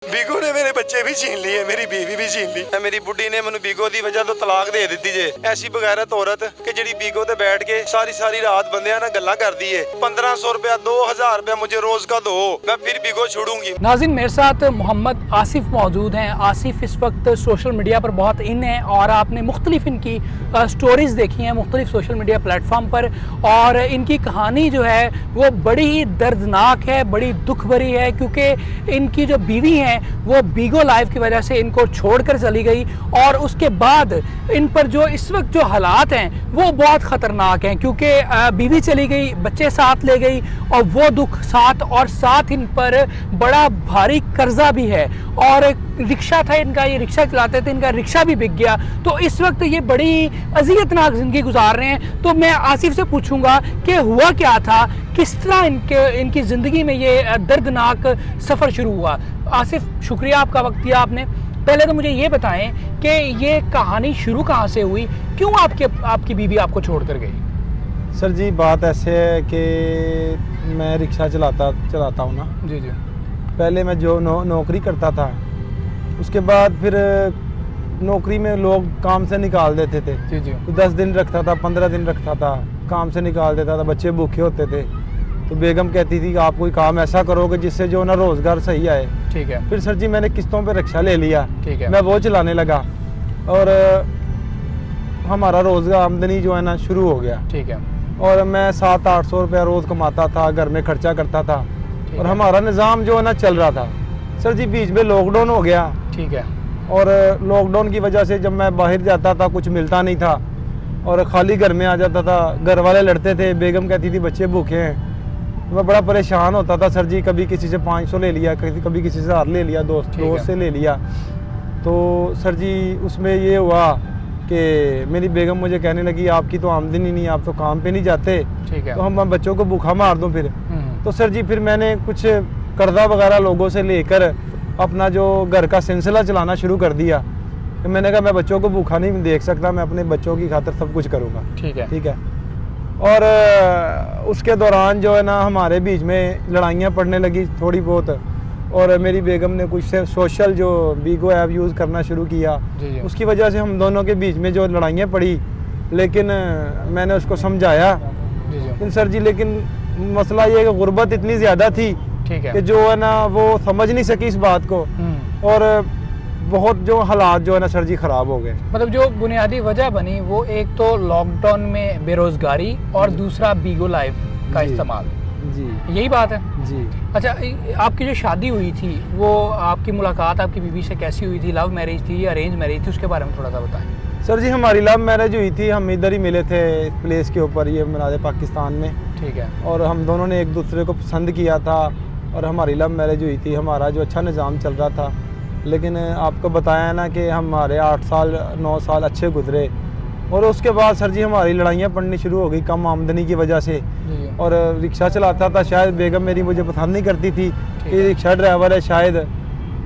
बीगो ने मेरे बच्चे भी छीन लिए, मेरी बीवी भी छीन ली। मेरी बुढ़ी ने मैनू बीगो दी वजह तो तलाक दे दी जे। ऐसी बगैरत औरत कि जिहड़ी बीगो ते बैठ के सारी सारी रात बंदियां नाल गल्लां करदी है। 1500 रुपया 2000 रुपया मुझे रोज का दो, मैं फिर बीगो छोड़ूंगी। नाज़रीन, मेरे साथ मोहम्मद आसिफ मौजूद हैं। आसिफ इस वक्त सोशल मीडिया पर बहुत इन है और आपने मुख्तलिफ इनकी स्टोरीज़ देखी हैं मुख्तलिफ सोशल मीडिया प्लेटफॉर्म पर, और इनकी कहानी जो है वो बड़ी ही दर्दनाक है, बड़ी दुख भरी है, क्योंकि इनकी जो बीवी हैं वो बीगो लाइफ की वजह से इनको छोड़कर चली गई, और उसके बाद इन पर जो इस वक्त जो हालात हैं वो बहुत ख़तरनाक हैं, क्योंकि बीवी चली गई, बच्चे साथ ले गई, और वो दुख साथ, और साथ इन पर बड़ा भारी कर्जा भी है। और रिक्शा था इनका, ये रिक्शा चलाते थे, इनका रिक्शा भी बिक गया। तो इस वक्त ये बड़ी अज़ियतनाक ज़िंदगी गुजार रहे हैं। तो मैं आसिफ से पूछूंगा कि हुआ क्या था, किस तरह इनकी ज़िंदगी में ये दर्दनाक सफ़र शुरू हुआ। आसिफ, शुक्रिया आपका वक्त दिया आपने। पहले तो मुझे ये बताएं कि ये कहानी शुरू कहाँ से हुई, क्यों आपकी बीवी आपको छोड़ कर गई? सर जी, बात ऐसे है कि मैं रिक्शा चलाता हूँ ना जी जी। पहले मैं जो नौकरी करता था, उसके बाद फिर नौकरी में लोग काम से निकाल देते थे। जी जी। तो 10 दिन रखता था, 15 दिन रखता था, काम से निकाल देता था, बच्चे भूखे होते थे। तो बेगम कहती थी कि आप कोई काम ऐसा करोगे जिससे जो ना रोज़गार सही आए। ठीक है। फिर सर जी मैंने किस्तों पे रिक्शा ले लिया। ठीक है। मैं वो चलाने लगा और हमारा रोज़गार आमदनी जो है ना शुरू हो गया। ठीक है। और मैं 700-800 रुपया रोज़ कमाता था, घर में खर्चा करता था, और हमारा निज़ाम जो है ना चल रहा था। सर जी बीच में लॉकडाउन हो गया। ठीक है। और लॉकडाउन की वजह से जब मैं बाहर जाता था कुछ मिलता नहीं था, और खाली घर में आ जाता था। घर वाले लड़ते थे, बेगम कहती थी बच्चे भूखे हैं। मैं बड़ा परेशान होता था सर जी। कभी किसी से 500 ले लिया, कभी किसी से 1000 ले लिया, दोस्त से ले लिया। तो सर जी उसमें ये हुआ कि मेरी बेगम मुझे कहने लगी आपकी तो आमदनी नहीं, आप तो काम पे नहीं जाते, ठीक है। तो हम बच्चों को भूखा मार दूं फिर। तो सर जी फिर मैंने कुछ कर्जा वगैरह लोगों से लेकर अपना जो घर का सिलसिला चलाना शुरू कर दिया। तो मैंने कहा मैं बच्चों को भूखा नहीं देख सकता, मैं अपने बच्चों की खातिर सब कुछ करूँगा। ठीक है। ठीक है। और उसके दौरान जो है ना हमारे बीच में लड़ाइयाँ पड़ने लगी थोड़ी बहुत, और मेरी बेगम ने कुछ सोशल जो बीगो ऐप यूज़ करना शुरू किया। जी जी। उसकी वजह से हम दोनों के बीच में जो लड़ाइयाँ पड़ी, लेकिन मैंने उसको समझाया। जी जी। लेकिन सर जी लेकिन मसला ये कि गुर्बत इतनी ज़्यादा थी ठीक है। कि जो है ना वो समझ नहीं सकी इस बात को, और बहुत जो हालात जो है ना सर जी ख़राब हो गए। मतलब जो बुनियादी वजह बनी वो एक तो लॉकडाउन में बेरोज़गारी, और दूसरा बीगो लाइफ का इस्तेमाल। जी यही बात है। जी। अच्छा, आपकी जो शादी हुई थी वो आपकी मुलाकात आपकी बीवी से कैसी हुई थी? लव मैरिज थी या अरेंज मैरिज थी? उसके बारे में थोड़ा सा बताएं। सर जी हमारी लव मैरिज हुई थी, हम इधर ही मिले थे इस प्लेस के ऊपर, ये मनादे पाकिस्तान में। ठीक है। और हम दोनों ने एक दूसरे को पसंद किया था, और हमारी लव मैरिज हुई थी। हमारा जो अच्छा निज़ाम चल रहा था, लेकिन आपको बताया ना कि हमारे 8 साल 9 साल अच्छे गुजरे, और उसके बाद सर जी हमारी लड़ाइयाँ पड़नी शुरू हो गई कम आमदनी की वजह से। और रिक्शा चलाता था, शायद बेगम मेरी मुझे पसंद नहीं करती थी कि रिक्शा ड्राइवर है शायद,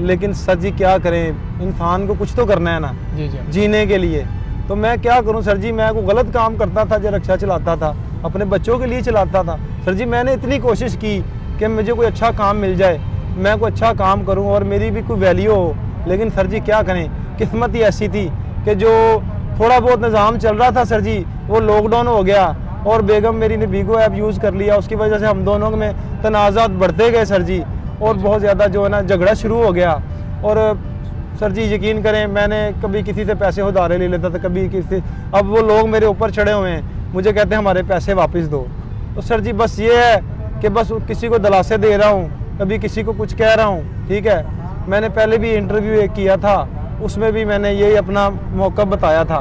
लेकिन सर जी क्या करें, इंसान को कुछ तो करना है ना जी जी। जीने के लिए। तो मैं क्या करूं सर जी, मैं कोई गलत काम करता था जो रिक्शा चलाता था, अपने बच्चों के लिए चलाता था। सर जी मैंने इतनी कोशिश की कि मुझे कोई अच्छा काम मिल जाए, मैं कोई अच्छा काम करूं और मेरी भी कोई वैल्यू हो, लेकिन सर जी क्या करें, किस्मत ही ऐसी थी कि जो थोड़ा बहुत निज़ाम चल रहा था सर जी वो लॉकडाउन हो गया, और बेगम मेरी ने बीगो ऐप यूज़ कर लिया। उसकी वजह से हम दोनों में तनाज़ात बढ़ते गए सर जी, और बहुत ज़्यादा जो है ना झगड़ा शुरू हो गया। और सर जी यकीन करें, मैंने कभी किसी से पैसे उधारे ले लेता था, कभी किसी, अब वो लोग मेरे ऊपर चढ़े हुए हैं, मुझे कहते हैं हमारे पैसे वापस दो। तो सर जी बस ये है कि बस किसी को दिलासे दे रहा हूँ, कभी किसी को कुछ कह रहा हूँ। ठीक है। मैंने पहले भी इंटरव्यू एक किया था, उसमें भी मैंने यही अपना मौक़िफ़ बताया था।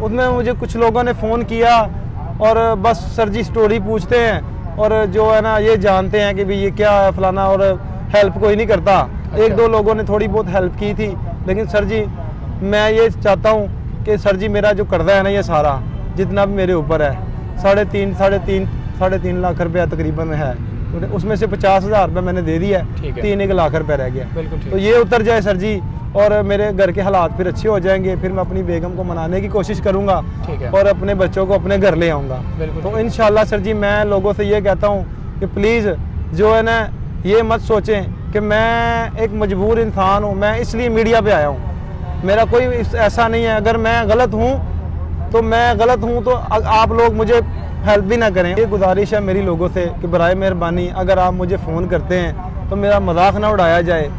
उसमें मुझे कुछ लोगों ने फ़ोन किया और बस सर जी स्टोरी पूछते हैं, और जो है ना ये जानते हैं कि भाई ये क्या है फलाना, और हेल्प कोई नहीं करता। अच्छा। 1-2 लोगों ने थोड़ी बहुत हेल्प की थी, लेकिन सर जी मैं ये चाहता हूँ कि सर जी मेरा जो कर्जा है ना ये सारा जितना भी मेरे ऊपर है, 3.5 लाख रुपया तकरीबन है, उसमें से 50,000 रुपये मैंने दे दिया है, 3-1 लाख रुपये रह गया। तो ये उतर जाए सर जी, और मेरे घर के हालात फिर अच्छे हो जाएंगे, फिर मैं अपनी बेगम को मनाने की कोशिश करूँगा, और अपने बच्चों को अपने घर ले आऊँगा। तो इंशाल्लाह सर जी मैं लोगों से ये कहता हूँ कि प्लीज़ जो है ना ये मत सोचें कि मैं एक मजबूर इंसान हूँ, मैं इसलिए मीडिया पे आया हूँ। मेरा कोई ऐसा नहीं है, अगर मैं गलत हूँ तो मैं गलत हूँ, तो आप लोग मुझे हेल्प भी ना करें। ये गुजारिश है मेरी लोगों से कि बराए मेहरबानी अगर आप मुझे फ़ोन करते हैं तो मेरा मजाक ना उड़ाया जाए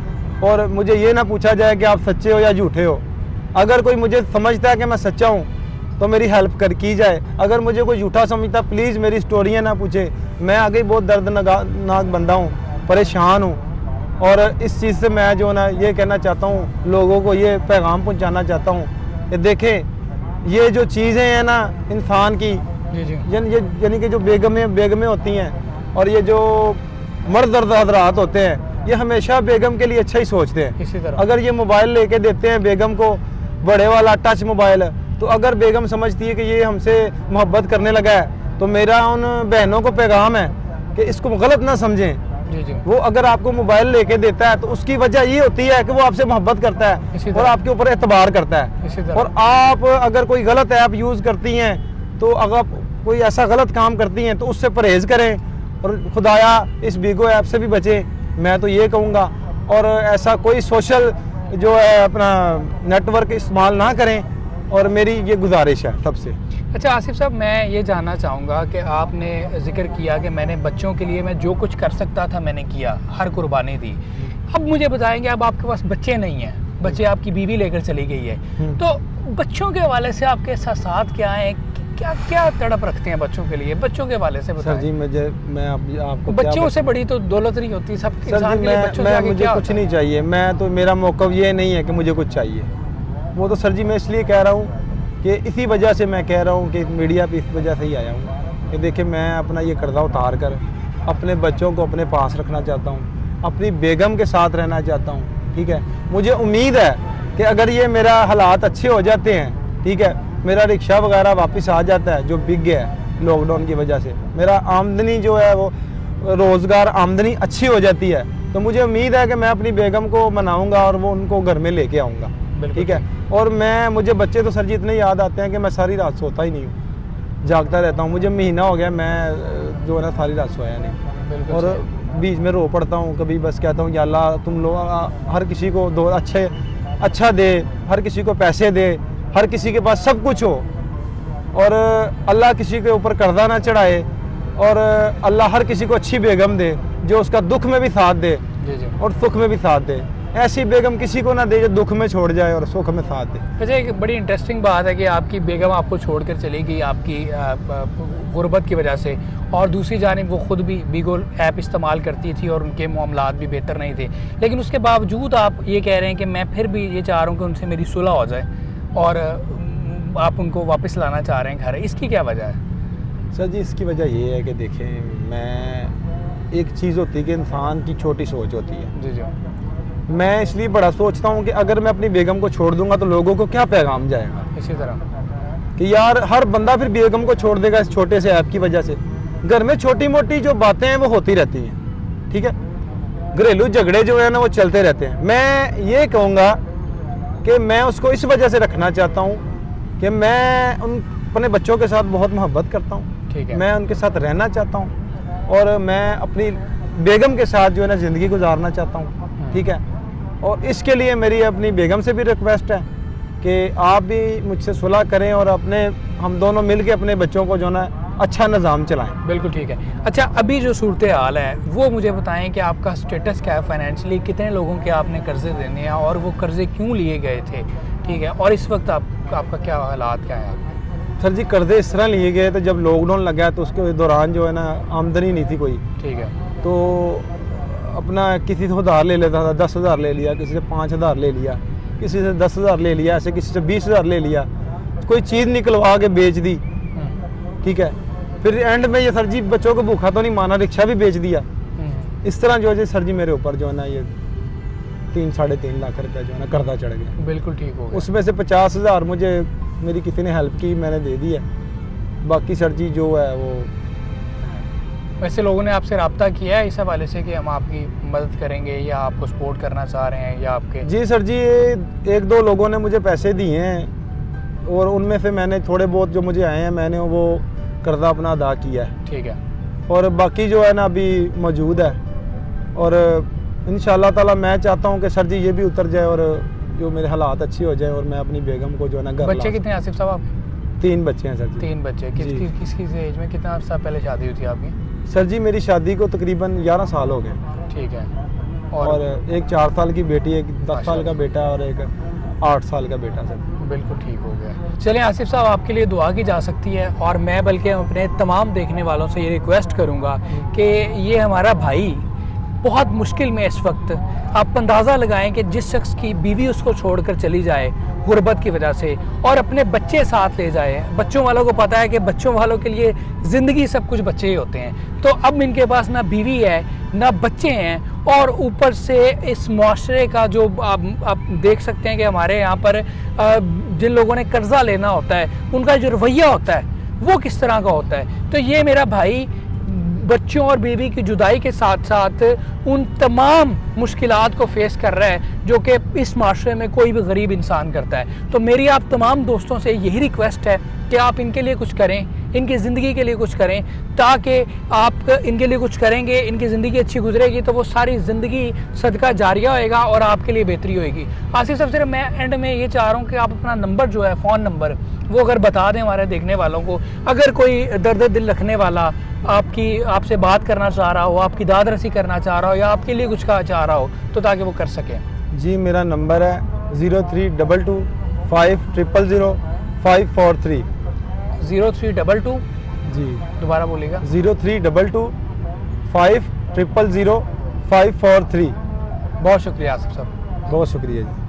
और मुझे ये ना पूछा जाए कि आप सच्चे हो या झूठे हो। अगर कोई मुझे समझता है कि मैं सच्चा हूँ तो मेरी हेल्प की जाए। अगर मुझे कोई झूठा समझता प्लीज़ मेरी स्टोरियाँ ना पूछे। मैं आगे बहुत दर्दनाक बंदा हूँ, परेशान हूँ, और इस चीज़ से मैं जो ना ये कहना चाहता हूँ, लोगों को ये पैगाम पहुँचाना चाहता हूँ कि देखें ये जो चीज़ें हैं ना इंसान की, यानी कि जो बेगमें होती हैं और ये जो मर्द हजरात होते हैं, ये हमेशा बेगम के लिए अच्छा ही सोचते हैं। इसी तरह अगर ये मोबाइल लेके देते हैं बेगम को, बड़े वाला टच मोबाइल, तो अगर बेगम समझती है कि ये हमसे मोहब्बत करने लगा है तो मेरा उन बहनों को पैगाम है कि इसको गलत ना समझें। वो अगर आपको मोबाइल लेके देता है तो उसकी वजह ये होती है कि वो आपसे मोहब्बत करता है और आपके ऊपर एतबार करता है। और आप अगर कोई गलत ऐप यूज़ करती हैं तो अगर कोई ऐसा गलत काम करती हैं तो उससे परहेज़ करें और खुदाया इस बीगो ऐप से भी बचें, मैं तो ये कहूँगा। और ऐसा कोई सोशल जो है अपना नेटवर्क इस्तेमाल ना करें, और मेरी ये गुजारिश है सबसे। अच्छा आसिफ साहब, मैं ये जानना चाहूँगा कि आपने जिक्र किया कि मैंने बच्चों के लिए मैं जो कुछ कर सकता था मैंने किया, हर कुर्बानी दी। अब मुझे बताएंगे, अब आपके पास बच्चे नहीं हैं, बच्चे आपकी बीवी लेकर चली गई है, तो बच्चों के हवाले से आपके एहसासात क्या हैं? क्या क्या तड़प रखते हैं बच्चों के लिए? बच्चों के हवाले से बताएं। सर जी मैं आपको बच्चों से बड़ी तो दौलत नहीं होती, सब इंसान के लिए बच्चों से आगे मुझे क्या कुछ होता है? नहीं चाहिए। मैं तो मेरा मौक़िफ़ ये नहीं है कि मुझे कुछ चाहिए। वो तो सर जी मैं इसलिए कह रहा हूँ कि इसी वजह से मैं कह रहा हूँ कि मीडिया पे इस वजह से ही आया हूँ कि देखिए मैं अपना ये कर्जा उतार कर अपने बच्चों को अपने पास रखना चाहता हूँ, अपनी बेगम के साथ रहना चाहता हूँ। ठीक है, मुझे उम्मीद है कि अगर ये मेरा हालात अच्छे हो जाते हैं, ठीक है, मेरा रिक्शा वगैरह वापस आ जाता है जो बिक गया है लॉकडाउन की वजह से, मेरा आमदनी जो है वो रोज़गार आमदनी अच्छी हो जाती है, तो मुझे उम्मीद है कि मैं अपनी बेगम को मनाऊँगा और वो उनको घर में लेके आऊँगा। ठीक है, और मुझे बच्चे तो सर जी इतने याद आते हैं कि मैं सारी रात सोता ही नहीं हूँ, जागता रहता हूँ। मुझे महीना हो गया मैं जो है ना सारी रात सोया नहीं, और बीच में रो पड़ता हूँ। कभी बस कहता हूँ या अल्लाह तुम लोग हर किसी को दो अच्छा दे, हर किसी को पैसे दे, हर किसी के पास सब कुछ हो, और अल्लाह किसी के ऊपर कर्जा ना चढ़ाए, और अल्लाह हर किसी को अच्छी बेगम दे जो उसका दुख में भी साथ दे और सुख में भी साथ दे। ऐसी बेगम किसी को ना दे जो दुख में छोड़ जाए और सुख में साथ दे। अच्छा, एक बड़ी इंटरेस्टिंग बात है कि आपकी बेगम आपको छोड़कर चली गई आपकी गुर्बत की वजह से, और दूसरी जानिब वो ख़ुद भी बीगो ऐप इस्तेमाल करती थी और उनके मामलात भी बेहतर नहीं थे, लेकिन उसके बावजूद आप ये कह रहे हैं कि मैं फिर भी ये चाह रहा हूँ कि उनसे मेरी सुलह हो जाए और आप उनको वापस लाना चाह रहे हैं घर। इसकी क्या वजह है? सर जी इसकी वजह ये है कि देखें, मैं एक चीज़ होती है कि इंसान की छोटी सोच होती है। जी। मैं इसलिए बड़ा सोचता हूँ कि अगर मैं अपनी बेगम को छोड़ दूंगा तो लोगों को क्या पैगाम जाएगा। इसी तरह कि यार हर बंदा फिर बेगम को छोड़ देगा इस छोटे से ऐप की वजह से। घर में छोटी मोटी जो बातें हैं वो होती रहती हैं, ठीक है, घरेलू झगड़े जो है ना वो चलते रहते हैं। मैं ये कहूँगा कि मैं उसको इस वजह से रखना चाहता हूँ कि मैं अपने बच्चों के साथ बहुत मोहब्बत करता हूँ, ठीक है, मैं उनके साथ रहना चाहता हूँ और मैं अपनी बेगम के साथ जो है ना ज़िंदगी गुजारना चाहता हूँ। ठीक है, और इसके लिए मेरी अपनी बेगम से भी रिक्वेस्ट है कि आप भी मुझसे सुलह करें और हम दोनों मिल के अपने बच्चों को जो ना अच्छा निज़ाम चलाएं। बिल्कुल ठीक है। अच्छा, अभी जो सूरत हाल है वो मुझे बताएं कि आपका स्टेटस क्या है फाइनेंशियली, कितने लोगों के आपने कर्जे देने हैं और वो कर्जे क्यों लिए गए थे, ठीक है, और इस वक्त आपका क्या हालात क्या है? सर जी कर्जे इस तरह लिए गए थे, जब लॉकडाउन लगा तो उसके दौरान जो है ना आमदनी नहीं थी कोई, ठीक है, तो अपना किसी से उधार ले लेता था, 10,000 ले लिया, किसी से 5,000 ले लिया, किसी से 10,000 ले लिया, ऐसे किसी से 20,000 ले लिया, कोई चीज़ निकलवा के बेच दी, ठीक है, फिर एंड में ये सर जी बच्चों को भूखा तो नहीं माना, रिक्शा भी बेच दिया। इस तरह जो है सर जी मेरे ऊपर जो है ना ये 3-3.5 लाख रुपया जो है ना कर्जा चढ़ गया। बिल्कुल ठीक हो गया। उसमें से 50,000 मुझे मेरी किसी ने हेल्प की, मैंने दे दी है, बाकी सर जी जो है वो। वैसे लोगों ने आपसे रब्ता किया है इस हवाले से कि हम आपकी मदद करेंगे या आपको सपोर्ट करना चाह रहे हैं या आपके? जी सर जी 1-2 लोगों ने मुझे पैसे दिए हैं और उनमें से मैंने थोड़े बहुत जो मुझे आए हैं मैंने वो कर्जा अपना अदा किया है, ठीक है, और बाकी जो है ना अभी मौजूद है। और इंशाल्लाह ताला मैं चाहता हूँ कि सर जी ये भी उतर जाए और जो मेरे हालात अच्छी हो जाए और मैं अपनी बेगम को जो है ना घर बच्चे ला कितने आसिफ साहब आपके? 3 बच्चे हैं सर जी। 3 बच्चे। जी। किस एज में, कितना अर्सा पहले शादी हुई थी आपकी? सर जी मेरी शादी को तकरीबन 11 साल हो गए ठीक है। और एक 4 साल की बेटी, एक 10 साल का माशाल्लाह। बेटा और एक 8 साल का बेटा सर। बिल्कुल ठीक हो गया। चलें आसिफ साहब, आपके लिए दुआ की जा सकती है और मैं बल्कि अपने तमाम देखने वालों से ये रिक्वेस्ट करूँगा कि ये हमारा भाई बहुत मुश्किल में इस वक्त, आप अंदाज़ा लगाएं कि जिस शख्स की बीवी उसको छोड़कर चली जाए गुर्बत की वजह से और अपने बच्चे साथ ले जाए। बच्चों वालों को पता है कि बच्चों वालों के लिए ज़िंदगी सब कुछ बच्चे ही होते हैं, तो अब इनके पास ना बीवी है ना बच्चे हैं और ऊपर से इस माशरे का जो आप देख सकते हैं कि हमारे यहाँ पर जिन लोगों ने कर्जा लेना होता है उनका जो रवैया होता है वो किस तरह का होता है। तो ये मेरा भाई बच्चों और बीवी की जुदाई के साथ साथ उन तमाम मुश्किलात को फेस कर रहा है जो कि इस माशरे में कोई भी गरीब इंसान करता है। तो मेरी आप तमाम दोस्तों से यही रिक्वेस्ट है कि आप इनके लिए कुछ करें, इनकी ज़िंदगी के लिए कुछ करें, ताकि आप इनके लिए कुछ करेंगे, इनकी ज़िंदगी अच्छी गुजरेगी तो वो सारी ज़िंदगी सदका जारिया होएगा और आपके लिए बेहतरी होएगी। आसिफ साहब सिर्फ मैं एंड में ये चाह रहा हूँ कि आप अपना नंबर जो है, फ़ोन नंबर, वो अगर बता दें हमारे देखने वालों को, अगर कोई दर्द दिल रखने वाला आपसे बात करना चाह रहा हो, आपकी दाद रसी करना चाह रहा हो या आपके लिए कुछ कहा चाह रहा हो तो ताकि वो कर सकें। जी मेरा नंबर है 0322 500 543। 0322 जी दोबारा बोलिएगा। 0322 500 543। बहुत शुक्रिया आसिफ साहब। बहुत शुक्रिया जी।